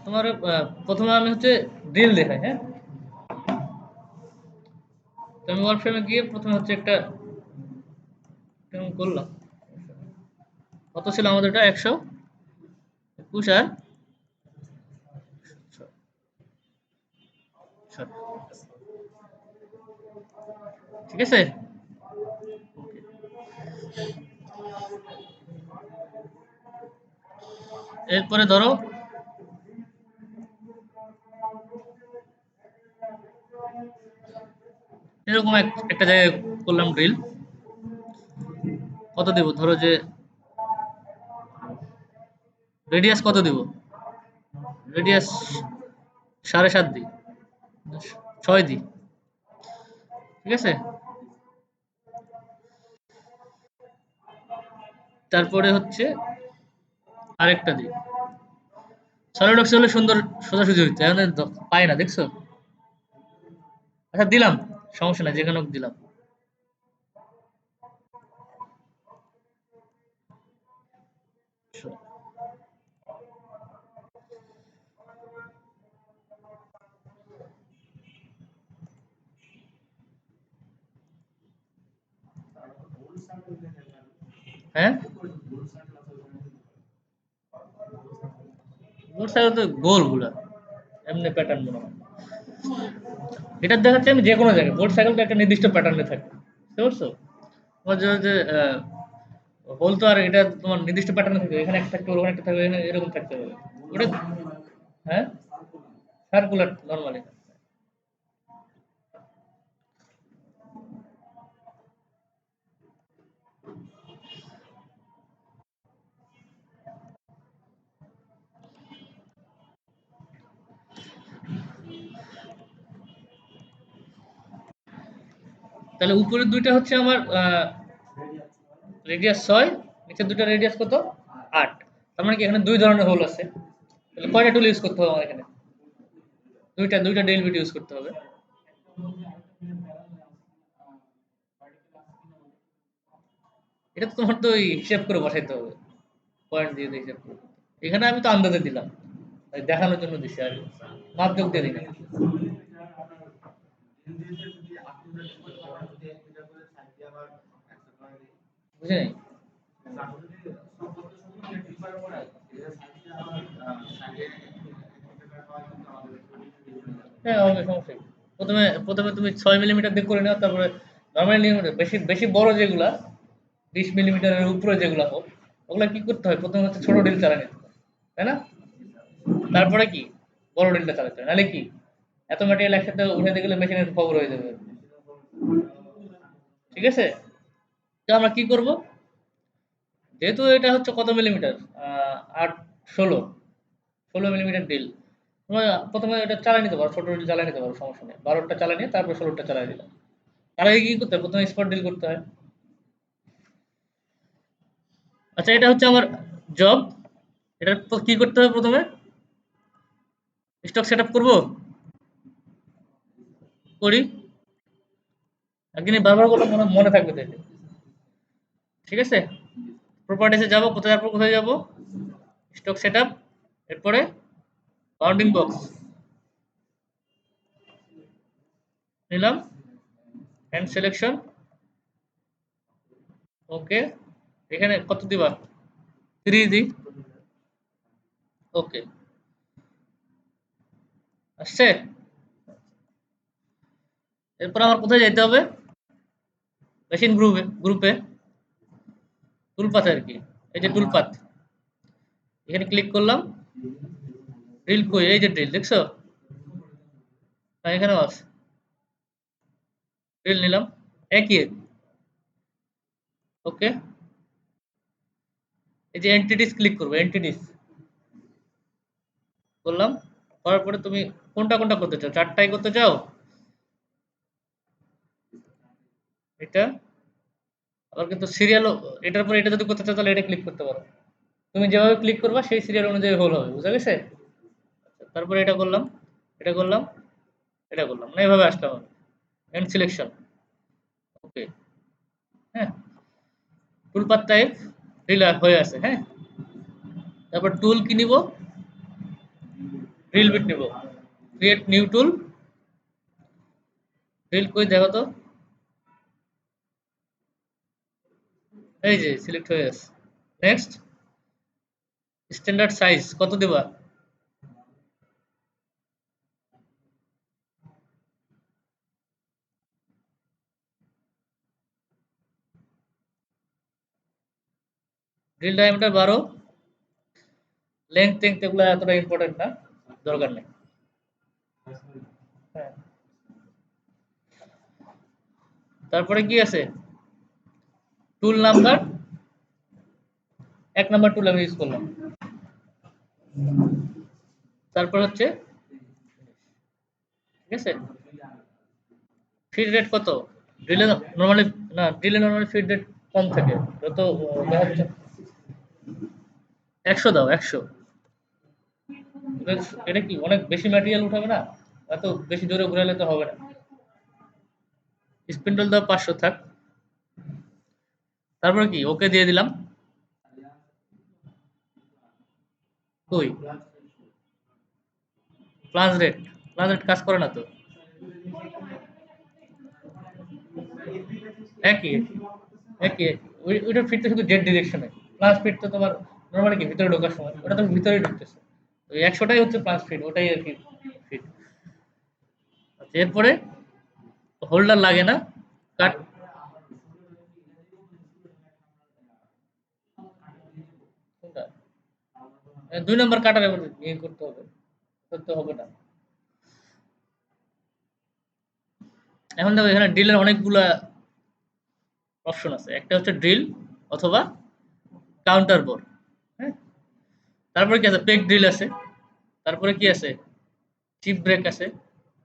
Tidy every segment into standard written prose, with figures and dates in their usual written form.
তোমার প্রথমে আমি হচ্ছে ড্রিল দেখাই, হ্যাঁ। তো আমি ওয়ার্কফ্রেমে গিয়ে প্রথমে হচ্ছে একটা কেমন করলাম। কত ছিল আমাদের? ওটা 121 আর 6। ঠিক আছে। এরপরে ধরো এরকম একটা জায়গায় করলাম ড্রিল। কত দেব? ধরো যে রেডিয়াস কত দিব? রেডিয়াস 7.5 দিই, 6 দিই। ঠিক আছে। তারপরে হচ্ছে আরেকটা দিই। সলিড অক্সি হলে সুন্দর সোজাসুজি হইতো, এখন পাই না, দেখছো? আচ্ছা দিলাম, সমস্যা নাই, যেখানে হোক দিলাম। হ্যাঁ, বোর্ড সাইকেল তো গোল গুলা, এমনি প্যাটার্ন মনে হয়। এটা দেখাচ্ছে আমি যে কোনো জায়গায় বোর্ড সাইকেলটা একটা নির্দিষ্ট প্যাটার্নে থাকে, বুঝতে পারছো? তোমার যে হোল তো আর এটা তোমার নির্দিষ্ট প্যাটার্নে থাকে, এখানে একটা থাকতে পারে, ওখানে একটা থাকবে, এখানে এরকম থাকতে পারে। ওটা হ্যাঁ, সার্কুলার নরমালি। তাহলে উপরের দুইটা হচ্ছে আমার রেডিয়াস 6, নিচের দুইটা রেডিয়াস কত? 8। তার মানে কি এখানে দুই ধরনের হোল আছে। তাহলে কয়টা টুল ইউজ করতে হবে আমার এখানে? দুইটা, দুইটা ডেল বিট ইউজ করতে হবে। এটা তো তোমার তো ওই হিসাব করে বসাইতে হবে, পয়েন্ট দিয়ে দিয়ে হিসাব করে। এখানে আমি তো আন্দাজে দিলাম, তাই দেখানোর জন্য দিছি আর কি। মাপ যোগ দিয়ে দিই না। বুঝে নাই? হ্যাঁ, হবে, সমস্যা কি? প্রথমে প্রথমে তুমি 6 মিলিমিটার দিয়ে করে নাও, তারপরে নর্মালি বেশি বেশি বড় যেগুলা 20 মিলিমিটারের উপরে যেগুলা হোক, ওগুলা কি করতে হয়? প্রথমে হচ্ছে ছোট ডিল চালা নিতে হয়, তাই না? তারপরে কি বড় ডিলটা চালাতে হয়, নাহলে কি এত ম্যাটেরিয়াল একসাথে উঠাতে গেলে মেশিনের খবর হয়ে যাবে। ঠিক আছে। তো আমরা কি করব? যেহেতু এটা হচ্ছে কত মিলিমিটার, 8 16 মিলিমিটার ডিল, তোমরা প্রথমে এটা চালিয়ে নিতে পারো, ছোট ডিল চালিয়ে নিতে পারো, সমস্যা নেই। 12টা চালিয়ে নিয়ে তারপর 16টা চালিয়ে দিলাম। তার আগে কি করতে হয়? প্রথমে স্পট ডিল করতে হয়। আচ্ছা, এটা হচ্ছে আমার জব। এটা কি করতে হবে? প্রথমে স্টক সেট আপ করবো, করি। একদিন বারবার করে মনে মনে থাকবে তো এটা। ঠিক আছে। প্রপার্টিসে যাবো, কোথায় যাবো, কোথায় যাবো? স্টক সেট আপ, এরপরে বাউন্ডিং বক্স নিলাম, হ্যান্ড সিলেকশন, ওকে। এখানে কত দিবা? 3 দিই, ওকে। আসছে। এরপর আমার কোথায় যেতে হবে? মেশিন গ্রুপে, গ্রুপে টুলপাথ আর কি, এই যে টুলপাথ, এখানে ক্লিক করলাম। ড্রিল কই? এই যে ড্রিল, দেখছো? এখানেও আছে, ড্রিল নিলাম, একই, ওকে। এই যে এন্টিটিস ক্লিক করবো, এন্টিটিস করলাম। করার পরে তুমি কোনটা কোনটা করতে চাও? চারটাই করতে চাও? এটা আবার কিন্তু সিরিয়াল, এটার পরে এটা যদি করতে চাও তাহলে এটা ক্লিক করতে পারো। তুমি যেভাবে ক্লিক করবা সেই সিরিয়াল অনুযায়ী হোল হবে, বুঝা গেছে? তারপরে এটা করলাম, এটা করলাম, এটা করলাম, না এভাবে আসলাম আমি। এন্ড সিলেকশন, ওকে। হ্যাঁ, টুলপাথ টাইপ রিলা হয়ে আছে, হ্যাঁ। তারপর টুল কি নিব? ড্রিল বিট নিব, ক্রিয়েট নিউ টুল, ড্রিল কই দেখো তো, এই যে সিলেক্ট হয়ে গেছে। নেক্সট, স্ট্যান্ডার্ড সাইজ কত দেবা? ড্রিল ডায়ামিটার 12, লেংথ টেংথ এগুলো এতটা ইম্পর্টেন্ট না, দরকার নেই। হ্যাঁ, তারপরে কি আছে, টুল নাম্বার, 1 নাম্বার টুল আমি ইউজ করলাম। তারপর হচ্ছে, ঠিক আছে, ফিড রেট কত? ড্রিলে নরমালি, না ড্রিলে নরমালি ফিড রেট কম থাকে, যত দেখা যাচ্ছে 100 দাও, 100। এটা কি অনেক বেশি ম্যাটেরিয়াল উঠাবে না, এত বেশি জোরে ঘুরালে তো হবে না। স্পিন্ডল দাও 500 থাক। তারপরে কি ওকে দিয়ে দিলাম। কই প্লাস রেট কাজ করে না তো, একই একই ওইটার ফিটটা শুধু জেড ডিরেকশনে, প্লাস ফিট তো তোমার নর্মালি কি ভিতরে ঢোকার সময় ওটা তো ভিতরে ঢুকতেছে, ওই 100টাই হচ্ছে প্লাস ফিট, ওটাই আর কি ফিট। আচ্ছা, এরপরে হোল্ডার লাগে না, কাট, কোনটা? 2 নম্বর কাটার এবার ইয়ে করতে হবে, করতে হবে না। এখন দেখো এখানে ড্রিলের অনেকগুলা অপশন আছে, একটা হচ্ছে ড্রিল অথবা কাউন্টার বোর। হ্যাঁ, তারপরে কি আছে, পেগ ড্রিল আছে, তারপরে কি আছে, চিপ ব্রেক আছে,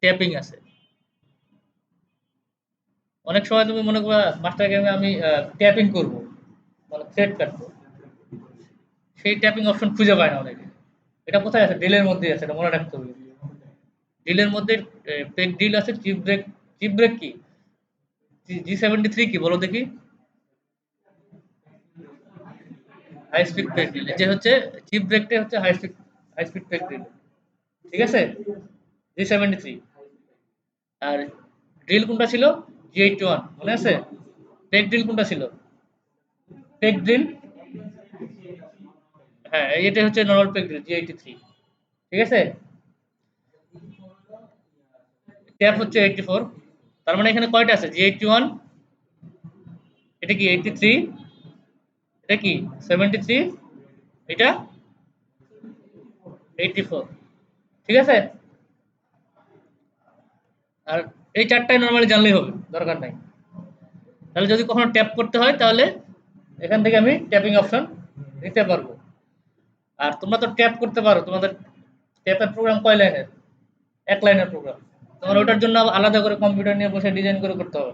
ট্যাপিং আছে। অনেক সময় তুমি মনে করবা মাস্টার গেমে আমি ট্যাপিং করব, মানে থ্রেড কাটবো, সেই ট্যাপিং অপশন খুঁজে পায় না অনেকে। এটা কোথায় আছে, ড্রিলের মধ্যে আছে, এটা মনে রাখতে হবে। ড্রিলের মধ্যে পেগ ড্রিল আছে, চিপ ব্রেক। চিপ ব্রেক কি, G73 কি বলো দেখি? হাই স্পিড পেগ ড্রিল, যে হচ্ছে চিপ ব্রেকটা হচ্ছে হাই স্পিড পেগ ড্রিল, ঠিক আছে, G73। আর ড্রিল কোনটা ছিল, G81, মনে আছে? পেগ ড্রিল কোনটা ছিল, পেগ ড্রিল, হ্যাঁ এটা হচ্ছে নরমাল পেগ ড্রিল G83, ঠিক আছে। ট্যাপ হচ্ছে 84, তার মানে এখানে কয়টা আছে, G81, এটা কি 83, এটা কি 73, এটা 84, ঠিক আছে। আর এই চারটাই নরমালি জানলেই হবে, দরকার নাই। তাহলে যদি কখনো ট্যাপ করতে হয় তাহলে এখান থেকে আমি ট্যাপিং অপশন নিতে পারবো। আর তোমরা তো ট্যাপ করতে পারো, তোমাদের ট্যাপের প্রোগ্রাম কয় লাইনের, 1 লাইনের প্রোগ্রাম, তোমার ওটার জন্য আলাদা করে কম্পিউটার নিয়ে বসে ডিজাইন করে করতে হবে,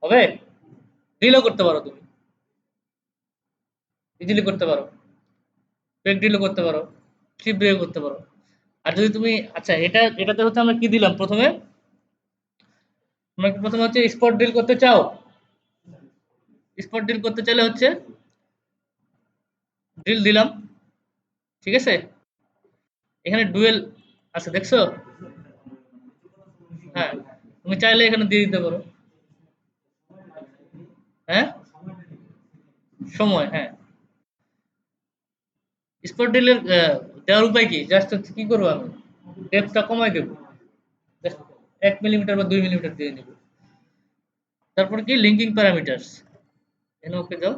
হবে? ডিলও করতে পারো তুমি, ইজিলি করতে পারো, পেক ডিলও করতে পারো, চিপ ব্রেক করতে পারো। আর যদি তুমি, আচ্ছা এটাতে হচ্ছে আমরা কি দিলাম প্রথমে, তোমরা কি প্রথমে হচ্ছে স্পট ডিল করতে চাও? স্পট ডিল করতে চাইলে হচ্ছে ডিল দিলাম, ঠিক আছে। এখানে ডুয়েল আছে দেখছো, হ্যাঁ, তুমি চাইলে এখানে দিয়ে দিতে পারো। হ্যাঁ, সময়, হ্যাঁ, স্পট ডিলের দেওয়ার উপায় কি, জাস্ট হচ্ছে কি করবো আমি, ডেপথটা কমাই দেবো, জাস্ট 1 মিলিমিটার বা 2 মিলিমিটার দিয়ে নিব। তারপর কি লিঙ্কিং প্যারামিটার্স, এখানে ওকে দাও,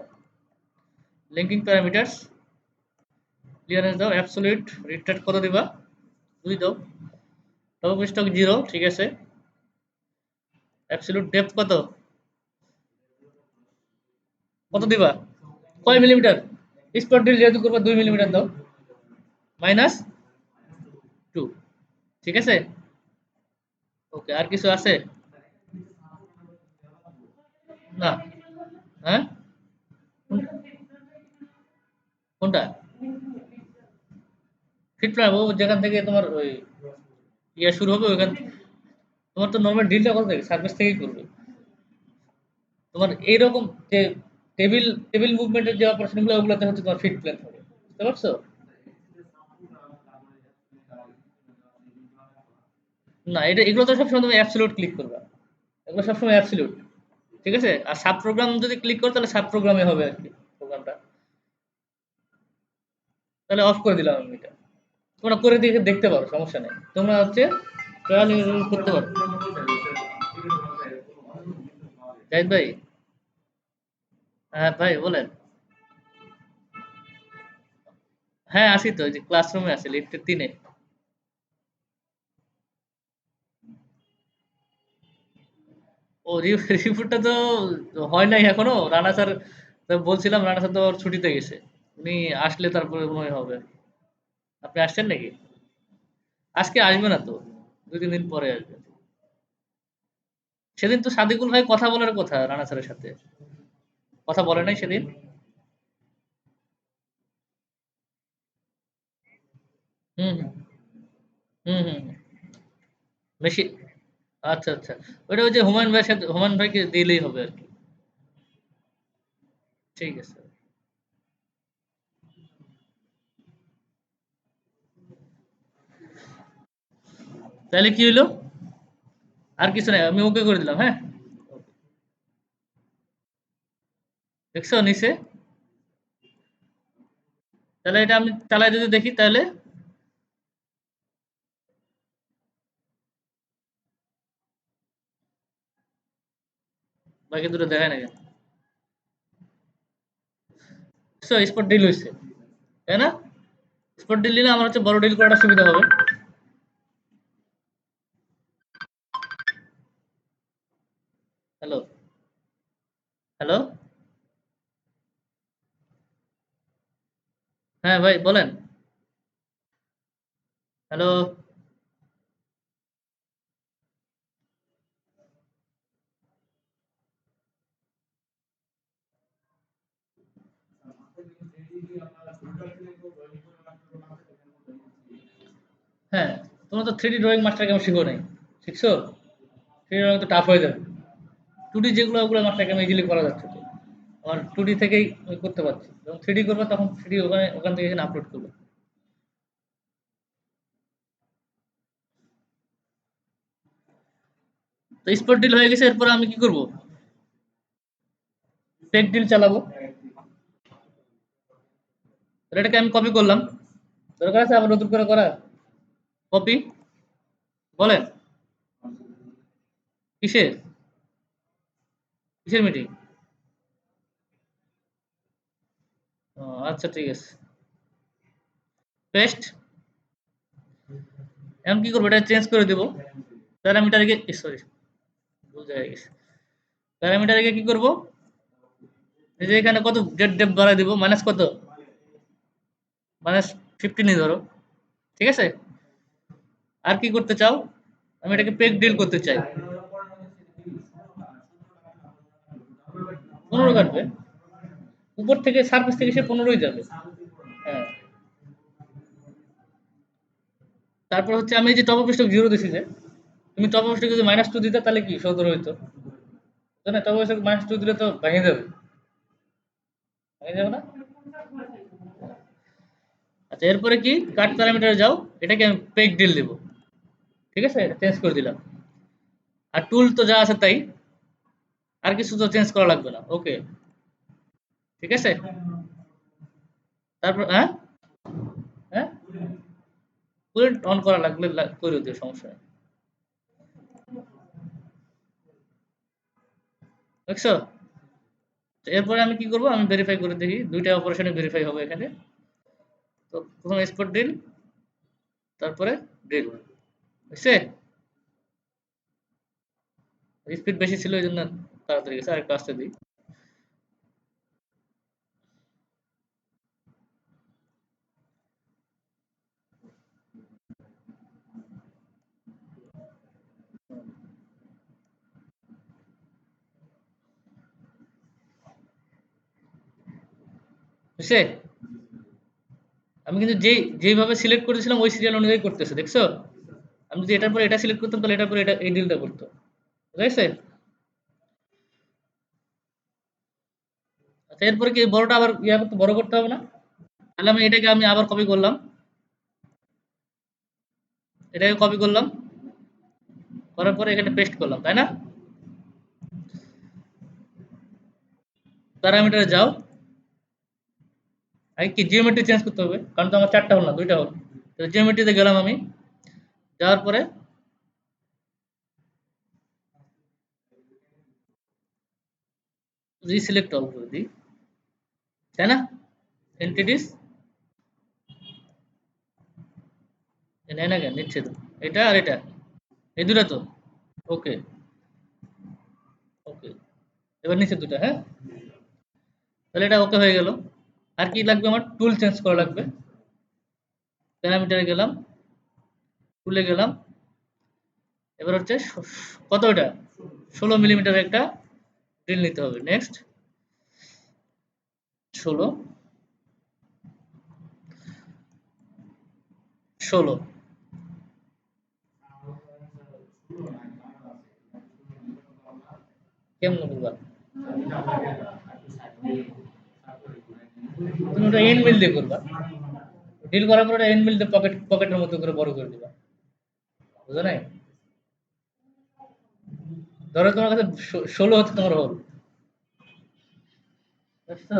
লিঙ্কিং প্যারামিটার্স, ক্লিয়ারেন্স দাও, অ্যাবসলিউট রিট্রেট কত দিবা, 2 দাও, টপ স্টক 0, ঠিক আছে। অ্যাবসলিউট ডেপথ কত, কত দিবা, কয় মিলিমিটার, স্পট ডিল যেহেতু করবা 2 মিলিমিটার দাও, -2, ঠিক আছে। ওকে, আর কিছু আছে? না, হ্যাঁ, কোনটা ফিট প্ল্যান, ও যেখান থেকে তোমার ওই ইয়ে শুরু হবে ওইখান, তোমার তো নর্মাল ডিলটা কোথা থেকে, সার্ভিস থেকেই করবে। তোমার এইরকম যে টেবিল টেবিল মুভমেন্টের যে অপারেশনগুলো, ওগুলোতে হচ্ছে তোমার ফিট প্ল্যান হবে, বুঝতে পারছো? না, এগুলো তো সবসময় তুমি অ্যাবসলিউট ক্লিক করবা। এগুলো সবসময় অ্যাবসলিউট। ঠিক আছে? আর সাব প্রোগ্রাম যদি ক্লিক করো তাহলে সাব প্রোগ্রামে হবে আরকি প্রোগ্রামটা। তাহলে অফ করে দিলাম আমি এটা। তোমরা করে দেখতে পারো, সমস্যা নেই। তোমরা হচ্ছে ট্রায়াল করতে পারো। জাহিদ ভাই, হ্যাঁ ভাই বলেন। হ্যাঁ আছি তো, ওই যে ক্লাসরুমে আছি লিফটের ৩ এ। ও রিপোর্টটা তো হয় নাই এখনো। রানা স্যার তো বলছিলাম, রানা স্যার তো ওর ছুটিতে গেছে। উনি আসলে তারপরে মনে হয় হবে। আপনি আসছেন নাকি? আজকে আসবে না তো, ২-৩ দিন পরে আসবে। সেদিন তো সাদিকুল ভাই কথা বলার কথা রানা স্যারের সাথে। কথা বলে নাই সেদিন? হুম, হুম। হুম, হুম, হুম। বেশি আচ্ছা, আচ্ছা। ওইটা ওই যে হুমায়ূন ভাইয়ের সাথে, হুমায়ূন ভাইকে দিলেই হবে আরকি। ঠিক আছে। তাইলে কি হইলো? আর কিছু নাই। আমি ওকে করে দিলাম, হ্যাঁ? দেখছো নিচে? তাহলে এটা আমি চালায় যদি দেখি তাহলে? বাকি দুটো দেখায় না কেন? দেখছো স্পট ডিল হইছে। তাই না? স্পট ডিল নিলে আমার হচ্ছে বড় ডিল করাটা সুবিধা হবে। হ্যালো? হ্যালো? হ্যাঁ ভাই বলেন। হ্যালো? হ্যাঁ, তোমরা তো 3D ড্রয়িং মাস্টার কেমন শিখো নাই। শিখছো? 3D ড্রয়িং তো টাফ হয়ে যাবে। 2D যেগুলো ওগুলো মাস্টার কেমন ইজিলি করা যাচ্ছে তো। আমার 2D থেকেই আমি করতে পারছি। যখন 3D করবা তখন 3D ওখান থেকে এখানে আপলোড করবে। তো স্পট ডিল হয়ে গেছে, এরপর আমি কি করব? পেক ডিল চালাবো। তাহলে এটাকে আমি কপি করলাম। দরকার আছে আবার নতুন করে করা? কপি? বলেন। কিসের? কিসের মিটিং? ও আচ্ছা ঠিক আছে। পেস্ট। এখন কি করবো? এটা চেঞ্জ করে দেব। প্যারামিটারে গিয়ে সরি, ভুল জায়গায় গেছে। প্যারামিটারে গিয়ে কি করব? এই যে এখানে কত ডেট ডেপ বাড়ায় দিব, মাইনাস কত? মাইনাস 15 ধরো। ঠিক আছে? আর কি করতে চাও? আমি এটাকে পেক ডিল করতে চাই। 15 কাটবে। উপর থেকে সারফেস থেকে সে 15ই যাবে। হ্যাঁ। তারপর হচ্ছে আমি এই যে টপ অফ স্টক 0 দিছি যে, তুমি টপ অফ স্টক যদি -2 দিতা তাহলে কি 17 হইতো? তাই না? টপ অফ স্টক -2 দিলে তো ভেঙে যাবে। ভেঙে যাবে না? আচ্ছা এরপরে কি? কাট প্যারামিটারে যাও। এটাকে আমি পেক ডিল দিব। ঠিক আছে? এটা চেঞ্জ করে দিলাম। আর টুল তো যা আছে তাই। আর কিছু তো চেঞ্জ করা লাগবে না। ওকে। ঠিক আছে? তারপর হ্যাঁ? হ্যাঁ? কুলেন্ট অন করা লাগলে করে দিও, সমস্যা নেই। দেখছো? তো এরপরে আমি কি করব? আমি ভেরিফাই করে দেখি। ২ টা অপারেশনে ভেরিফাই হবে এখানে। তো ১ম এক্সপোর্ট ডিল, তারপরে ডিল। হইছে? স্পিড বেশি ছিল এইজন্য তাড়াতাড়ি গেছে। আরেকটু আস্তে দিই। হইছে? আমি কিন্তু যেইভাবে সিলেক্ট করেছিলাম ওই সিরিয়াল অনুযায়ী করতেছে। দেখছো? আমি যদি এটার পরে এটা সিলেক্ট করতাম তাহলে এটার পরে এটা এই ডিলটা করতো। বুঝা গেছে? আচ্ছা এরপরে কি বড়টা আবার করতে, বড় করতে হবে না? তাহলে আমি আবার কপি করলাম। এটাকে কপি করলাম। করার পরে এখানে পেস্ট করলাম, তাই না? প্যারামিটারে যাও, আগে কি জিওমেট্রি চেঞ্জ করতে হবে, কারণ তো আমার 4টা হল না, 2টা হল। তো জিওমেট্রিতে গেলাম আমি, যাওয়ার পরে রিসিলেক্ট অল করে দিই, তাই না? এন্টিটিস নেয় না কেন? নিচ্ছে তো, এটা আর এটা, এই দুটা তো। ওকে, ওকে, এবার নিচে দুটা, হ্যাঁ, তাহলে এটা ওকে হয়ে গেল। আর কি লাগবে আমার? টুল চেঞ্জ করা লাগবে। প্যারামিটারে গেলাম, টুলে গেলাম, এবার হচ্ছে কত, এটা 16 মিলিমিটার একটা ড্রিল নিতে হবে। নেক্সট 16, 16 কেমন বুঝবা? তুমি ওটা এন্ড মিল দিয়ে করবা, ডিল করার পরে এন্ড মিল দিয়ে পকেটের মতো করে বড় করে দিবা, বুঝো নাই? ধরো তোমার কাছে 16 হচ্ছে তোমার হোল, বুঝছো?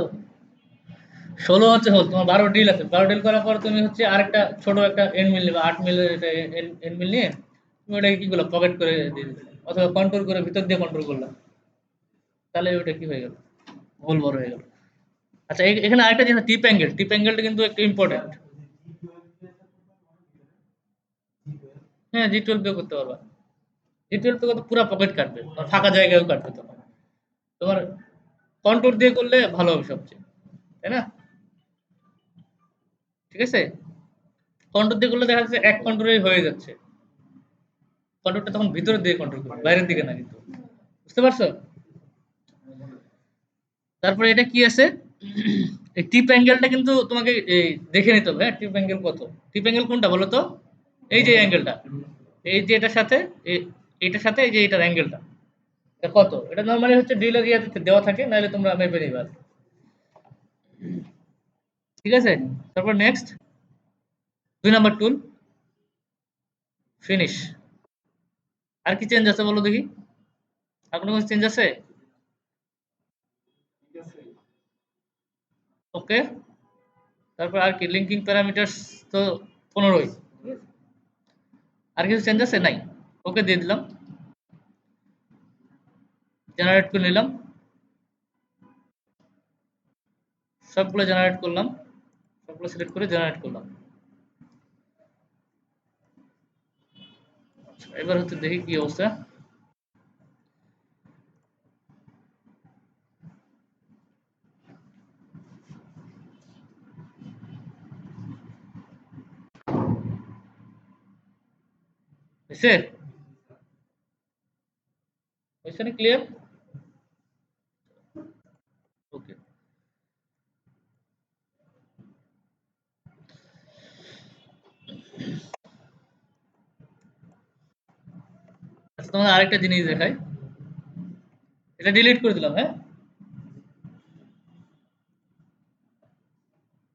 16 হচ্ছে হোল, তোমার 12 ডিল আছে, 12 ডিল করার পর তুমি হচ্ছে আরেকটা ছোট একটা এন্ড মিল নেবে, 8 মিলের এন্ড মিল নিয়ে তুমি ওটাকে কি করলো, পকেট করে দিয়ে দিলে, অথবা কন্ট্রোল করে ভিতর দিয়ে কন্ট্রোল করলাম, তাহলে ওটা কি হয়ে গেল, হোল বড় হয়ে গেল। আচ্ছা, এখানে আরেকটা জিনিস, টিপ অ্যাঙ্গেলটা কিন্তু একটু ইম্পর্টেন্ট। হ্যাঁ, জি12 দিয়ে করতে পারবা। জি12 তো পুরো পকেট কাটবে, তোমার ফাঁকা জায়গায়ও কাটবে তখন। তোমার কন্ট্রোল দিয়ে করলে ভালো হবে সবচেয়ে, তাই না? ঠিক আছে, কন্ট্রোল দিয়ে করলে দেখা যাচ্ছে এক কন্ট্রোলেই হয়ে যাচ্ছে, কন্ট্রোলটা তখন ভিতরের দিকে কন্ট্রোল করবে, বাইরের দিকে না কিন্তু, বুঝতে পারছো? তারপরে এটা কি আছে, এই টিপ অ্যাঙ্গেলটা কিন্তু তোমাকে এই দেখে নিতে হবে, হ্যাঁ, টিপ অ্যাঙ্গেল কত। টিপ অ্যাঙ্গেল কোনটা বলো তো? এই যে অ্যাঙ্গেলটা, এই যে এটার সাথে এটার সাথে এই যে এটার অ্যাঙ্গেলটা, এটা কত, এটা নরমালি হচ্ছে ড্রিলের ইয়াতে দেওয়া থাকে, নাহলে তোমরা মেপে নিবা আর কি। ঠিক আছে, তারপর নেক্সট 2 নাম্বার টুল, ফিনিশ। আর কি চেঞ্জ আছে বলো দেখি, আর কোনো চেঞ্জ আছে? ওকে, তারপর আর কি লিঙ্কিং প্যারামিটারস তো 15ই, আর কিছু চেঞ্জ আছে? নাই। ওকে দিয়ে দিলাম, জেনারেট করে নিলাম, সবগুলো জেনারেট করলাম, সবগুলো সিলেক্ট করে জেনারেট করলাম। আচ্ছা, এবার হচ্ছে দেখি কি অবস্থা। হয়েছে? হয়েছে না? ক্লিয়ার? ওকে, আচ্ছা, তোমাদের আরেকটা জিনিস দেখাই, এটা ডিলিট করে দিলাম, হ্যাঁ,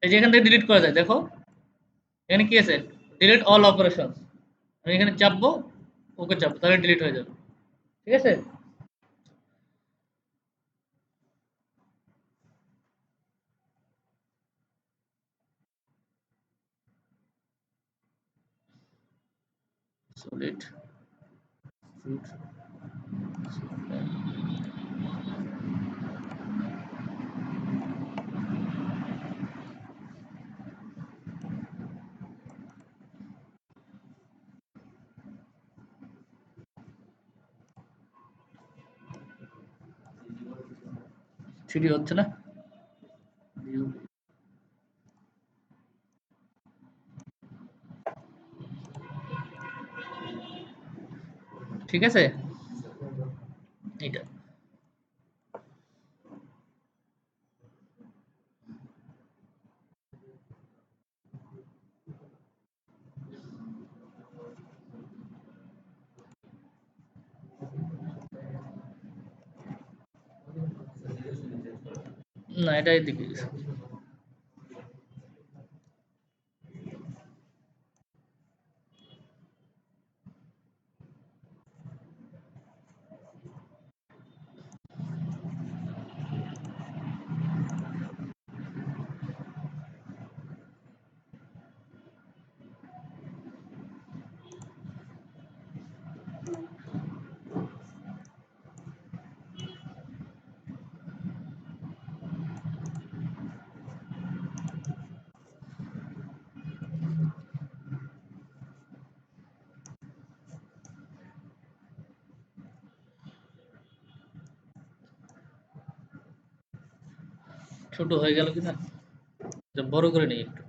এই যে এখান থেকে ডিলিট করা যায়, দেখো এখানে কি আছে, ডিলিট অল অপারেশন, আমি এখানে চাপবো, ওকে চাপবো, তাহলে ডিলিট হয়ে যাবে। ঠিক আছে, সলিড ফ্রুট থ্রি হচ্ছে না, ঠিক আছে, এটা না, এটা এদিকে গেছে। ছোট হয়ে গেল কিনা, বড় করে নিই একটু।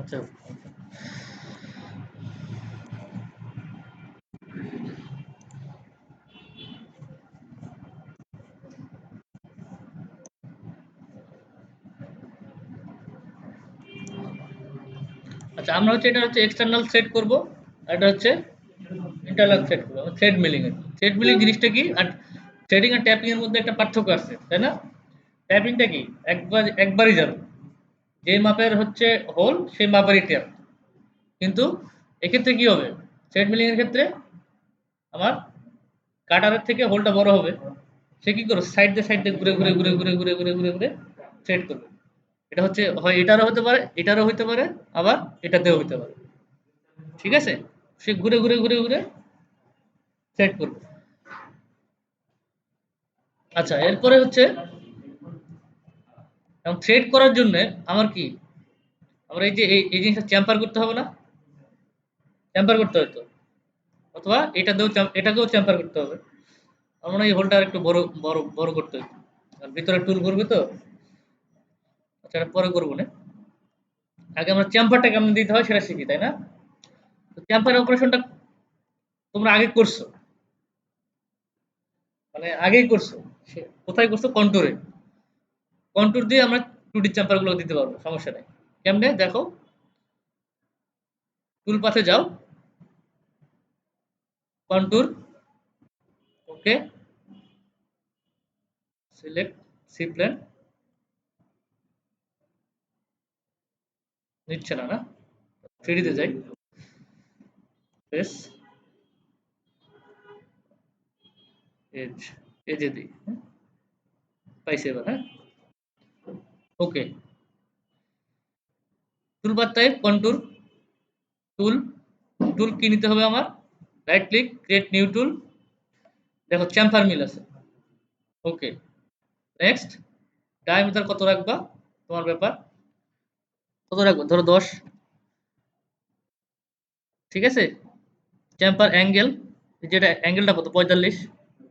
আচ্ছা আচ্ছা, আমরা হচ্ছে এটা হচ্ছে এক্সটার্নাল সেট করব, আর এটা হচ্ছে ইন্টারনাল সেট করব। থ্রেড মিলিং এর, থ্রেড মিলিং জিনিসটা কি, আর থ্রেডিং আর ট্যাপিং এর মধ্যে একটা পার্থক্য আছে, তাই না? ট্যাপিংটা কি, একবারই যাবে, যে মাপের হচ্ছে হোল সেই মাপেরই ট্যাপ। কিন্তু এক্ষেত্রে কি হবে, থ্রেড মিলিং এর ক্ষেত্রে আমার কাটারের থেকে হোলটা বড় হবে, সে কি করবে, সাইড দিয়ে সাইড দিয়ে ঘুরে ঘুরে ঘুরে ঘুরে ঘুরে ঘুরে ঘুরে ঘুরে থ্রেড করবে। এটা হচ্ছে হয় এটারও হতে পারে, এটারও হতে পারে, আবার এটাতেও হতে পারে। ঠিক আছে, সে ঘুরে ঘুরে ঘুরে ঘুরে থ্রেড করবে। আচ্ছা, এরপরে হচ্ছে এখন থ্রেড করার জন্য আমার কি, আমরা এই যে এই জিনিসটা চ্যাম্পার করতে হবে না, চ্যাম্পার করতে হবে তো, অথবা এটাকেও চ্যাম্পার করতে হবে। আমার মনে হয় এই হোলটা একটু বড় বড় বড় করতে হবে, কারণ ভিতরে টুল করবে তো। আচ্ছা, এটা পরে করবো না, আগে আমরা চ্যাম্পারটা কেমন দিতে হয় সেটা শিখি, তাই না? তো চ্যাম্পার অপারেশনটা তোমরা আগে করছো, মানে আগেই করছো, কোথায় করছো, কন্টুরে। কন্টুর দিয়ে আমরা 2D চ্যাম্পার গুলো দিতে পারবো, সমস্যা নেই। কেমনে দেখো, টুল পাথে যাও, কন্টুর, ওকে, সিলেক্ট সি প্লেন, নিচ্ছে না না, 3D তে যাই, ফেস, এজ, এজে দিই, পাইছি এবার, হ্যাঁ, ওকে। টুল বারটায় কন্টুর, টুল, টুল কি নিতে হবে আমার, রাইট ক্লিক, ক্রিয়েট নিউ টুল, দেখো চ্যাম্পার মিল আছে, ওকে। নেক্সট, ডায়ামিটার কত রাখবা, তোমার ব্যাপার, কত রাখবো, ধরো 10, ঠিক আছে। চ্যাম্পার অ্যাঙ্গেল, যেটা অ্যাঙ্গেলটা কত, 45,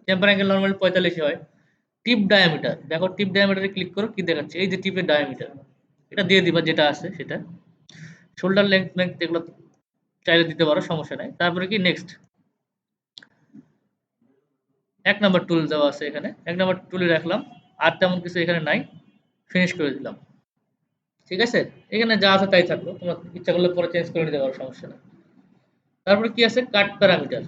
চ্যাম্পার অ্যাঙ্গেল নর্মালি 45 হয়। টিপ ডায়ামিটার, দেখো টিপ ডায়ামিটারে ক্লিক করো, কি দেখাচ্ছে, এই যে টিপের ডায়ামিটার, এটা দিয়ে দিবা যেটা আছে সেটা। শোল্ডার লেংথ এগুলো চাইলে দিতে পারো, সমস্যা নাই। তারপরে কি নেক্সট, 1 নাম্বার টুল দেওয়া আছে এখানে, 1 নাম্বার টুলে রাখলাম, আর তেমন কিছু এখানে নাই, ফিনিশ করে দিলাম। ঠিক আছে, এখানে যা আছে তাই থাকলো, তোমরা ইচ্ছা করলে পরে চেঞ্জ করে নিতে পারো, সমস্যা নেই। তারপরে কি আছে, কাট প্যারামিটার,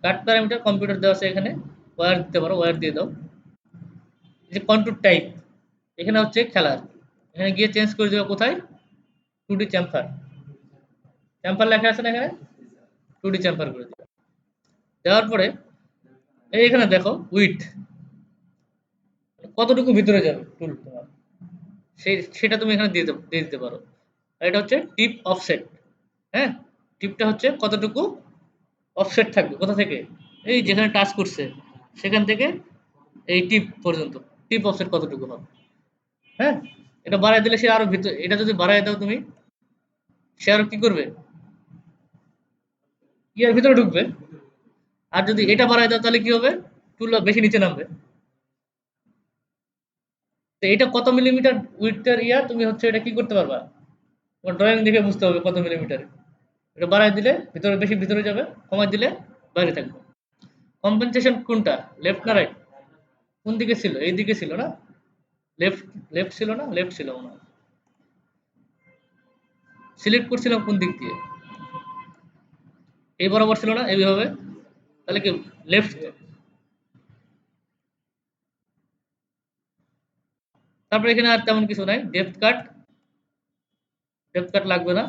কাট প্যারামিটার কম্পিউটার দেওয়া আছে এখানে, ওয়্যার দিতে পারো, ওয়্যার দিয়ে দাও। এই যে কন্ট্রোল টাইপ, এখানে হচ্ছে খেলার, এখানে গিয়ে চেঞ্জ করে দেবো কোথায়, 2D চ্যাম্পার, চ্যাম্পার লেখা আছে না এখানে, 2D চ্যাম্পার করে দিবে। দেওয়ার পরে এই এখানে দেখো উইথ, কতটুকু ভিতরে যাবে টুল তোমার, সেটা তুমি এখানে দিয়ে দিতে পারো। আর এটা হচ্ছে টিপ অফসেট, হ্যাঁ, টিপটা হচ্ছে কতটুকু অফসেট থাকবে, কোথা থেকে, এই যেখানে টাচ করছে সেখান থেকে এই টিপ পর্যন্ত, টিপ অফসেট কতটুকু হবে, হ্যাঁ। এটা বাড়ায় দিলে সে আরো ভিতরে, এটা যদি বাড়ায় দাও তুমি, সে আরো কি করবে, ইয়ার ভিতরে ঢুকবে। আর যদি এটা বাড়ায় দাও তাহলে কি হবে, টুল বেশি নিচে নামবে। তো এটা কত মিলিমিটার উইথটার ইয়া, তুমি হচ্ছে এটা কি করতে পারবা, তোমার ড্রয়িং দেখে বুঝতে হবে কত মিলিমিটার। এটা বাড়ায় দিলে ভিতরে বেশি ভিতরে যাবে, কমায় দিলে বাইরে থাকবে। কম্পেনসেশন কোনটা, লেফট না রাইট, কোন দিকে ছিল, এই দিকে ছিল না, লেফট, লেফট ছিল না, লেফট ছিল মনে হয়, সিলেক্ট করছিলাম কোন দিক দিয়ে, এই বরাবর ছিল না, এইভাবে, তাহলে কি লেফট। তারপরে এখানে আর তেমন কিছু নাই, ডেপথ কাট, ডেপথ কাট লাগবে না,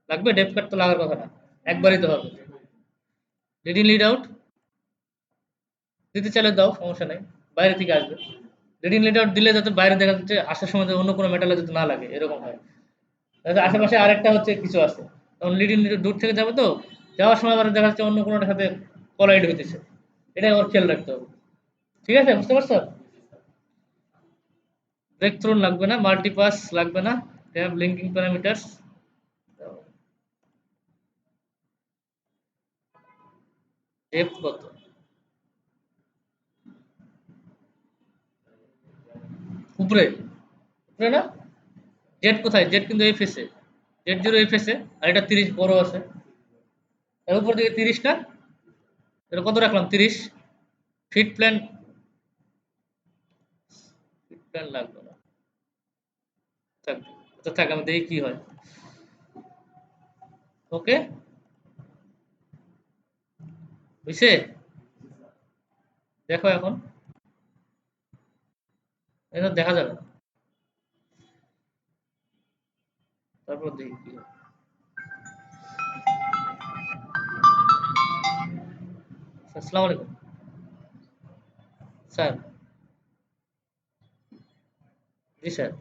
লাগবে, ডেপথ কাট তো লাগার কথা না, একবারই তো হবে। লিড ইন লিড আউট, দিতে চাইলে দাও, সমস্যা নাই। বাইরে থেকে আসবে। রিডিং লেটার দিলে যাতে বাইরে দেখা যাচ্ছে আসার সময় যাতে অন্য কোনো মেটালে যাতে না লাগে এরকম হয়। যাতে আশেপাশে আরেকটা হচ্ছে কিছু আছে। তখন রিডিং লেটার দূর থেকে যাবে তো, যাওয়ার সময় আবার দেখা যাচ্ছে অন্য কোনোটার সাথে কোলাইড হইতেছে। এটাই আমার খেয়াল রাখতে হবে। ঠিক আছে? বুঝতে পারছো? ব্রেক থ্রোন লাগবে না, মাল্টিপাস লাগবে না। ট্যাব লিঙ্কিং প্যারামিটারস ডেপথ কত? উপরে? উপরে না? জেড কোথায়? জেড কিন্তু এফএস এ। জেড 0 এফএস এ আর এটা 30 বড় আছে। এর উপর দিকে 30 না? এটা কত রাখলাম? 30। ফিট প্ল্যান, ফিট প্ল্যান লাগবে না। থাক, আচ্ছা থাক আমি দেখি কি হয়। ওকে? হইছে? দেখো এখন। এটা দেখা যাবে না। তারপর দেখি কি হয়। আসসালামু আলাইকুম। স্যার, জি স্যার।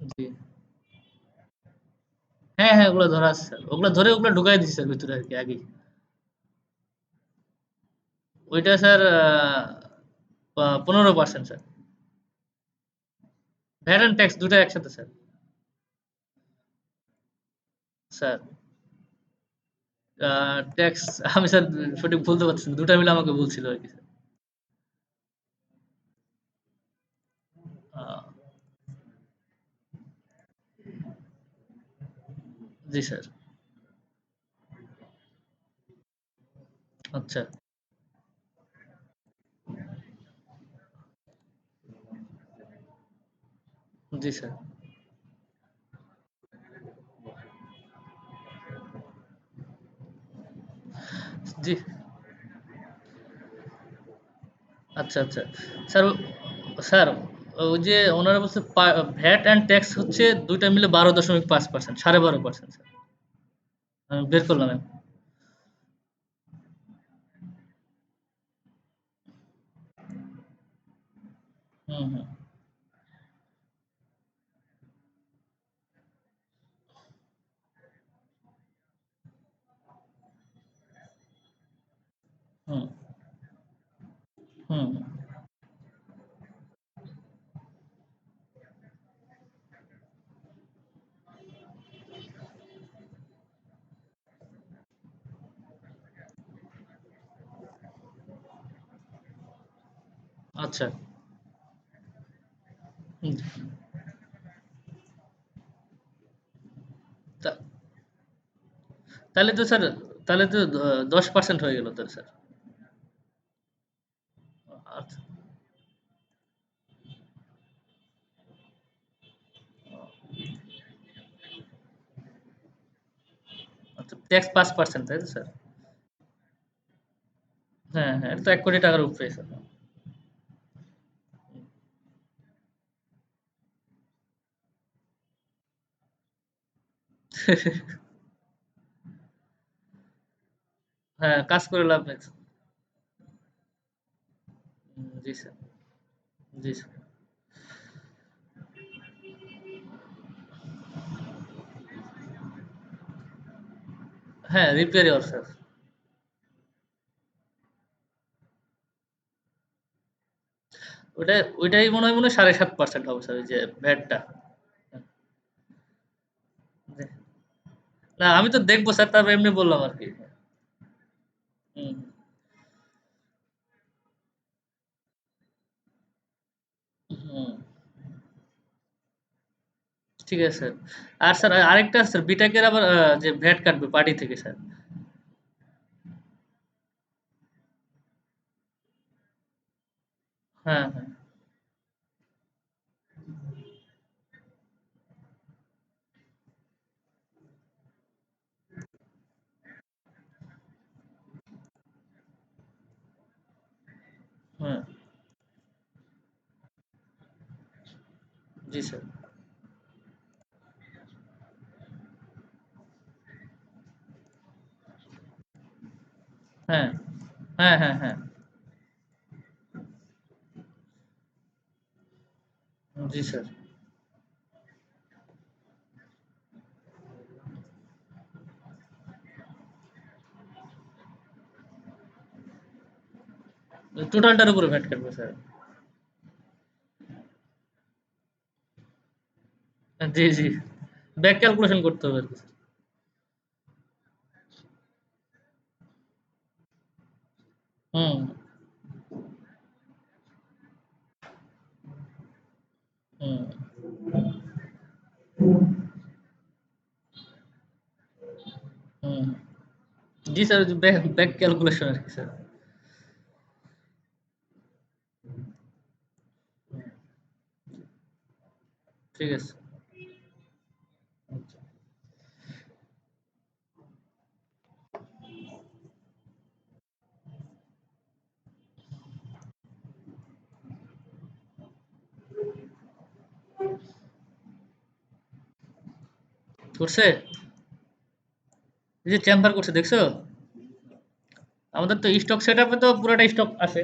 জি। হ্যাঁ, হ্যাঁ, ওগুলো ধরা আছে স্যার। ওগুলো ধরে ওগুলো ঢুকাই দিছি স্যার ভিতরে আরকি আগেই। ওইটা sir 15% sir. VAT and tax ২ টা একসাথে স্যার। স্যার ট্যাক্স আমি স্যার সঠিক বলতে পারছি না। ২ টা মিলে আমাকে বলছিল আরকি স্যার। আ জি স্যার। আচ্ছা। জি স্যার। জি। আচ্ছা, আচ্ছা। স্যার স্যার ওই যে ওনারা বলছে ভ্যাট অ্যান্ড ট্যাক্স হচ্ছে ২ টা মিলে ১২.৫% ১২.৫% স্যার। আমি বের করলাম এখন। হুম, হুম, হুম, হুম, হুম। আচ্ছা। হুম, তা তাহলে তো স্যার, তাহলে তো ১০% হয়ে গেল তো স্যার। আচ্ছা, আচ্ছা ট্যাক্স ৫% তাই তো স্যার? হ্যাঁ, হ্যাঁ, এটা তো ১,০০,০০,০০০ টাকার উপরে স্যার। হ্যাঁ, কাজ করে লাভ নেই। জি স্যার, জি স্যার। হ্যাঁ, রিপেয়ারই অর স্যার। ওইটাই মনে হয় ৭.৫% হবে স্যার ওই যে ভ্যাটটা। জি। না আমি তো দেখবো স্যার তারপর এমনি বললাম আরকি। হুম, হুম। ঠিক আছে স্যার। আর স্যার আরেকটা আছে স্যার বিটেকের আবার যে ভ্যাট কাটবে পার্টি থেকে স্যার। হ্যাঁ, হ্যাঁ, হ্যাঁ। জি স্যার। হ্যাঁ, হ্যাঁ, হ্যাঁ, হ্যাঁ। জি স্যার। টোটালটার উপরে ভ্যাট কাটবে স্যার। জি, জি। ব্যাক ক্যালকুলেশন করতে হবে আরকি স্যার। হুম, হুম, হুম। জি স্যার, ওই যে ব্যাক ক্যালকুলেশন আরকি স্যার। ঠিক আছে। আচ্ছা। করছে? এই যে চেম্বার করছে দেখছো? আমাদের তো স্টক সেটআপে তো পুরোটা স্টক আছে।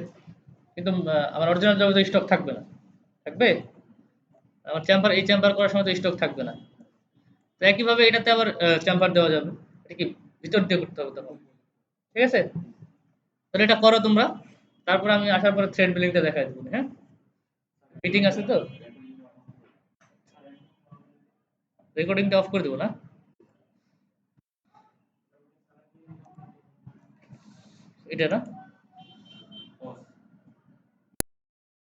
কিন্তু আমার অরিজিনাল জবে তো স্টক থাকবে না। থাকবে? আমার চেম্বার করার সময় তো স্টক থাকবে না। তো একইভাবে এটাতে আবার চেম্বার দেওয়া যাবে। এটা কি ভিতর দিয়ে করতে হবে তখন। ঠিক আছে? তাহলে এটা করো তোমরা। তারপরে আমি আসার পরে থ্রেড বিলিংটা দেখাই দেবো। হ্যাঁ? মিটিং আছে তো? রেকর্ডিংটা অফ করে দেবো না? এটা না?